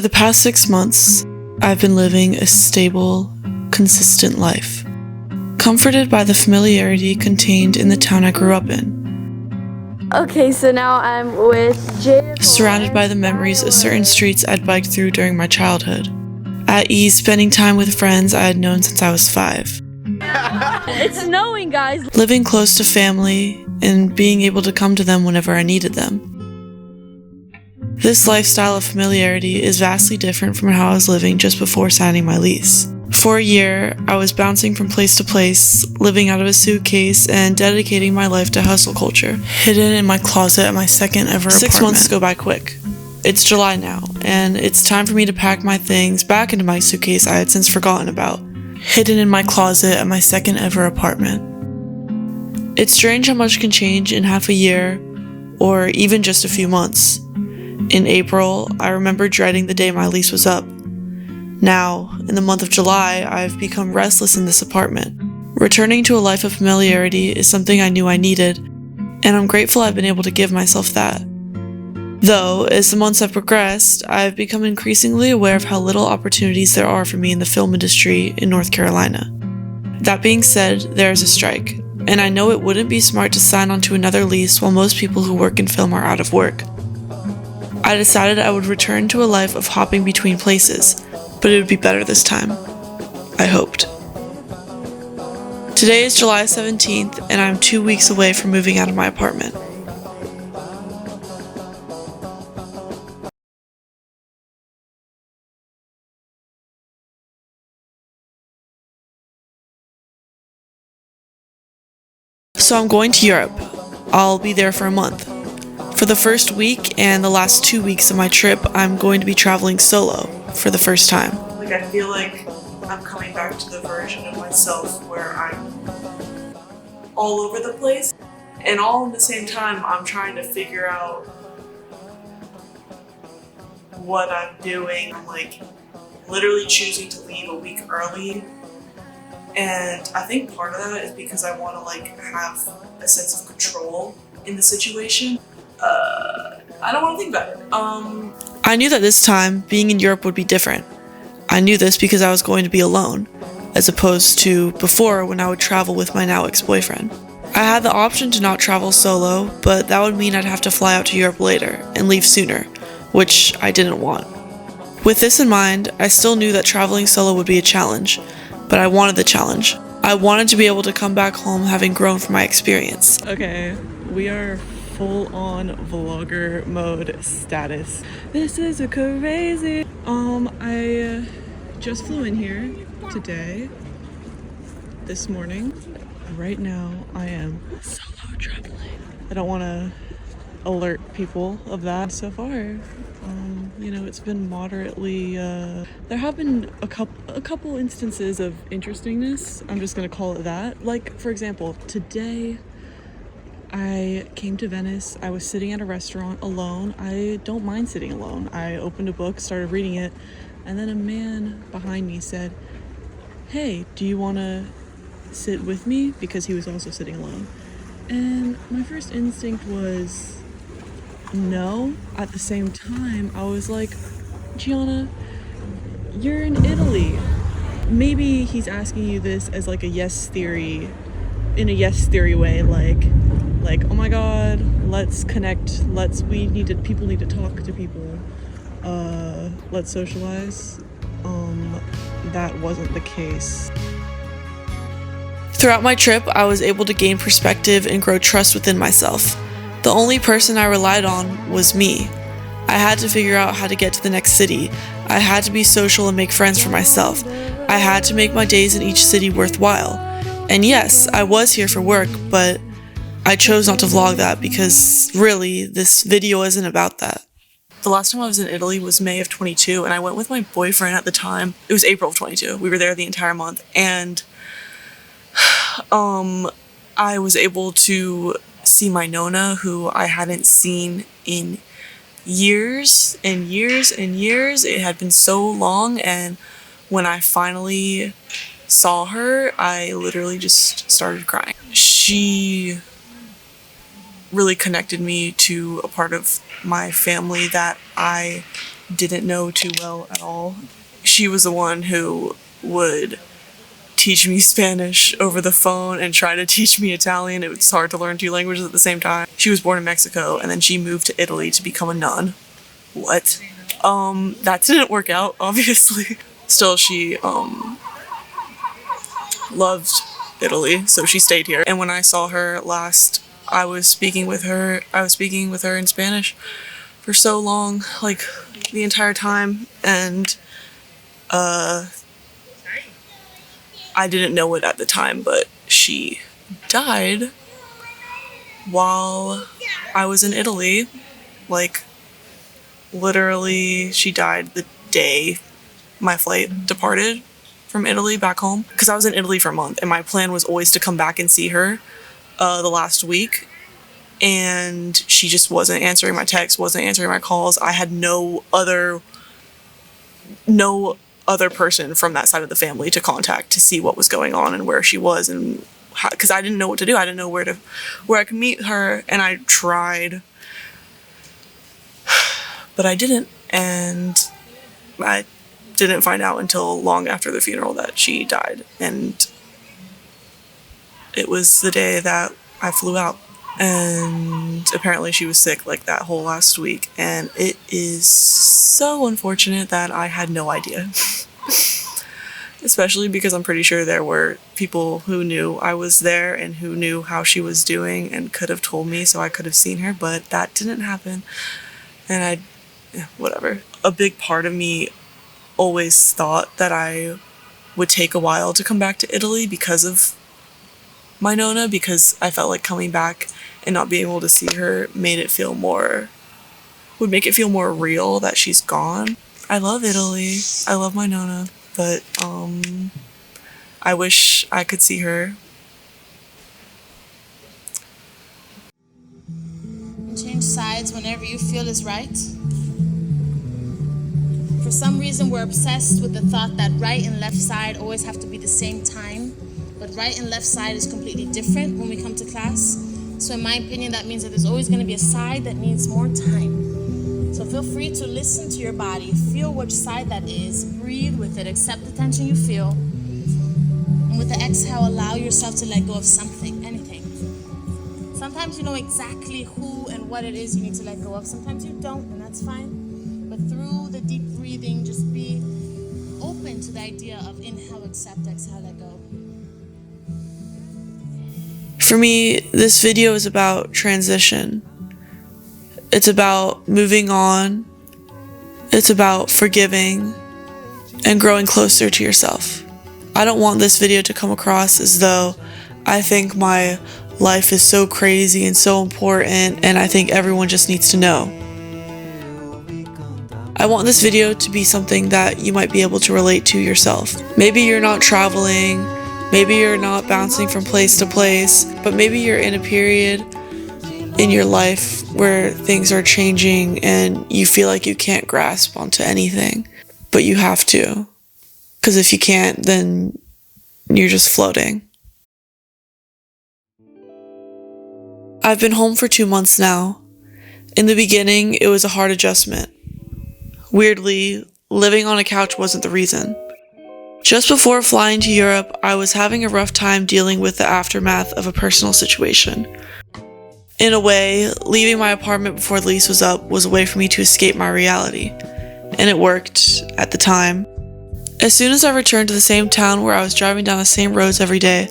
For the past 6 months, I've been living a stable, consistent life, comforted by the familiarity contained in the town I grew up in. Okay, so now I'm with Jay. Surrounded by the memories of certain streets I'd biked through during my childhood. At ease, spending time with friends I had known since I was 5. It's snowing, guys. Living close to family and being able to come to them whenever I needed them. This lifestyle of familiarity is vastly different from how I was living just before signing my lease. For a year, I was bouncing from place to place, living out of a suitcase, and dedicating my life to hustle culture, hidden in my closet at my second ever apartment. 6 months go by quick. It's July now, and it's time for me to pack my things back into my suitcase I had since forgotten about, hidden in my closet at my second ever apartment. It's strange how much can change in half a year, or even just a few months. In April, I remember dreading the day my lease was up. Now, in the month of July, I've become restless in this apartment. Returning to a life of familiarity is something I knew I needed, and I'm grateful I've been able to give myself that. Though, as the months have progressed, I've become increasingly aware of how little opportunities there are for me in the film industry in North Carolina. That being said, there is a strike, and I know it wouldn't be smart to sign onto another lease while most people who work in film are out of work. I decided I would return to a life of hopping between places, but it would be better this time. I hoped. Today is July 17th, and I'm 2 weeks away from moving out of my apartment. So I'm going to Europe. I'll be there for a month. For the first week and the last 2 weeks of my trip, I'm going to be traveling solo for the first time. I feel like I'm coming back to the version of myself where I'm all over the place, and all at the same time I'm trying to figure out what I'm doing. I'm like literally choosing to leave a week early, and I think part of that is because I want to like have a sense of control in the situation. I don't want to think about it. I knew that this time being in Europe would be different. I knew this because I was going to be alone, as opposed to before when I would travel with my now ex-boyfriend. I had the option to not travel solo, but that would mean I'd have to fly out to Europe later and leave sooner, which I didn't want. With this in mind, I still knew that traveling solo would be a challenge, but I wanted the challenge. I wanted to be able to come back home having grown from my experience. Okay, we are full-on vlogger mode status. This is a crazy. I just flew in here today, this morning. Right now, I am solo traveling. I don't want to alert people of that so far. It's been moderately, there have been a couple instances of interestingness. I'm just gonna call it that. Like, for example, today, I came to Venice. I was sitting at a restaurant alone. I don't mind sitting alone. I opened a book, started reading it, and then a man behind me said, "Hey, do you want to sit with me?" Because he was also sitting alone. And my first instinct was no. At the same time, I was like, Gianna, you're in Italy. Maybe he's asking you this as like a yes theory, in a yes theory way, like, oh my god, let's connect, people need to talk to people, let's socialize. That wasn't the case. Throughout my trip, I was able to gain perspective and grow trust within myself. The only person I relied on was me. I had to figure out how to get to the next city. I had to be social and make friends for myself. I had to make my days in each city worthwhile. And yes, I was here for work, but I chose not to vlog that because really, this video isn't about that. The last time I was in Italy was May of 22, and I went with my boyfriend at the time. It was April of 22. We were there the entire month, and I was able to see my Nona, who I hadn't seen in years and years and years. It had been so long, and when I finally saw her, I literally just started crying. She really connected me to a part of my family that I didn't know too well at all. She was the one who would teach me Spanish over the phone and try to teach me Italian. It was hard to learn two languages at the same time. She was born in Mexico and then she moved to Italy to become a nun. What? That didn't work out, obviously. Still, she loved Italy, so she stayed here. And when I saw her last, I was speaking with her in Spanish for so long, like the entire time, and I didn't know it at the time, but she died while I was in Italy. Like, literally, she died the day my flight departed from Italy back home. Because I was in Italy for a month, and my plan was always to come back and see her the last week. And she just wasn't answering my texts, wasn't answering my calls. I had no other person from that side of the family to contact to see what was going on and where she was, and because I didn't know what to do. I didn't know where I could meet her, and I tried, but I didn't, and I didn't find out until long after the funeral that she died, and it was the day that I flew out. And apparently she was sick like that whole last week, and it is so unfortunate that I had no idea. Especially because I'm pretty sure there were people who knew I was there and who knew how she was doing and could have told me so I could have seen her, but that didn't happen. And whatever. A big part of me always thought that I would take a while to come back to Italy because of my Nona, because I felt like coming back and not being able to see her would make it feel more real that she's gone. I love Italy. I love my Nona, but I wish I could see her. Change sides whenever you feel is right. For some reason, we're obsessed with the thought that right and left side always have to be the same time. But right and left side is completely different when we come to class. So in my opinion, that means that there's always going to be a side that needs more time. So feel free to listen to your body, feel which side that is, breathe with it, accept the tension you feel. And with the exhale, allow yourself to let go of something, anything. Sometimes you know exactly who and what it is you need to let go of. Sometimes you don't, and that's fine. But through the deep breathing, just be open to the idea of inhale, accept, exhale, let go. For me, this video is about transition. It's about moving on. It's about forgiving and growing closer to yourself. I don't want this video to come across as though I think my life is so crazy and so important and I think everyone just needs to know. I want this video to be something that you might be able to relate to yourself. Maybe you're not traveling, maybe you're not bouncing from place to place, but maybe you're in a period in your life where things are changing and you feel like you can't grasp onto anything, but you have to. Because if you can't, then you're just floating. I've been home for 2 months now. In the beginning, it was a hard adjustment. Weirdly, living on a couch wasn't the reason. Just before flying to Europe, I was having a rough time dealing with the aftermath of a personal situation. In a way, leaving my apartment before the lease was up was a way for me to escape my reality. And it worked, at the time. As soon as I returned to the same town where I was driving down the same roads every day,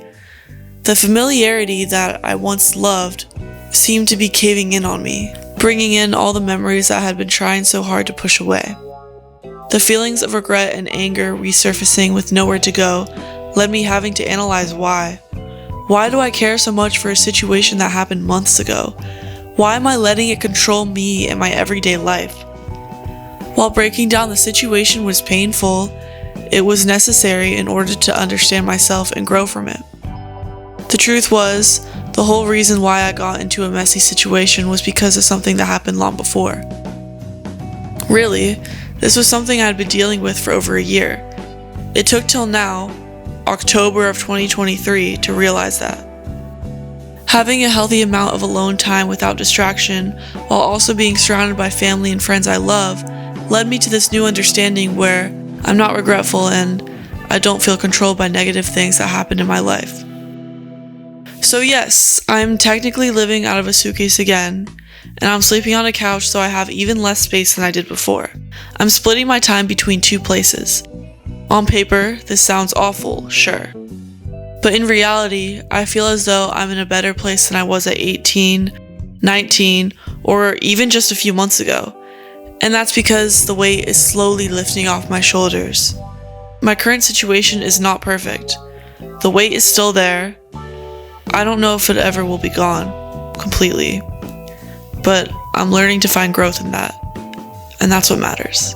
the familiarity that I once loved seemed to be caving in on me, bringing in all the memories I had been trying so hard to push away. The feelings of regret and anger resurfacing with nowhere to go led me having to analyze why. Why do I care so much for a situation that happened months ago? Why am I letting it control me and my everyday life? While breaking down the situation was painful, it was necessary in order to understand myself and grow from it. The truth was, the whole reason why I got into a messy situation was because of something that happened long before. Really, this was something I had been dealing with for over a year. It took till now, October of 2023, to realize that. Having a healthy amount of alone time without distraction, while also being surrounded by family and friends I love, led me to this new understanding where I'm not regretful and I don't feel controlled by negative things that happened in my life. So yes, I'm technically living out of a suitcase again, and I'm sleeping on a couch so I have even less space than I did before. I'm splitting my time between two places. On paper, this sounds awful, sure. But in reality, I feel as though I'm in a better place than I was at 18, 19, or even just a few months ago. And that's because the weight is slowly lifting off my shoulders. My current situation is not perfect. The weight is still there. I don't know if it ever will be gone completely. But I'm learning to find growth in that. And that's what matters.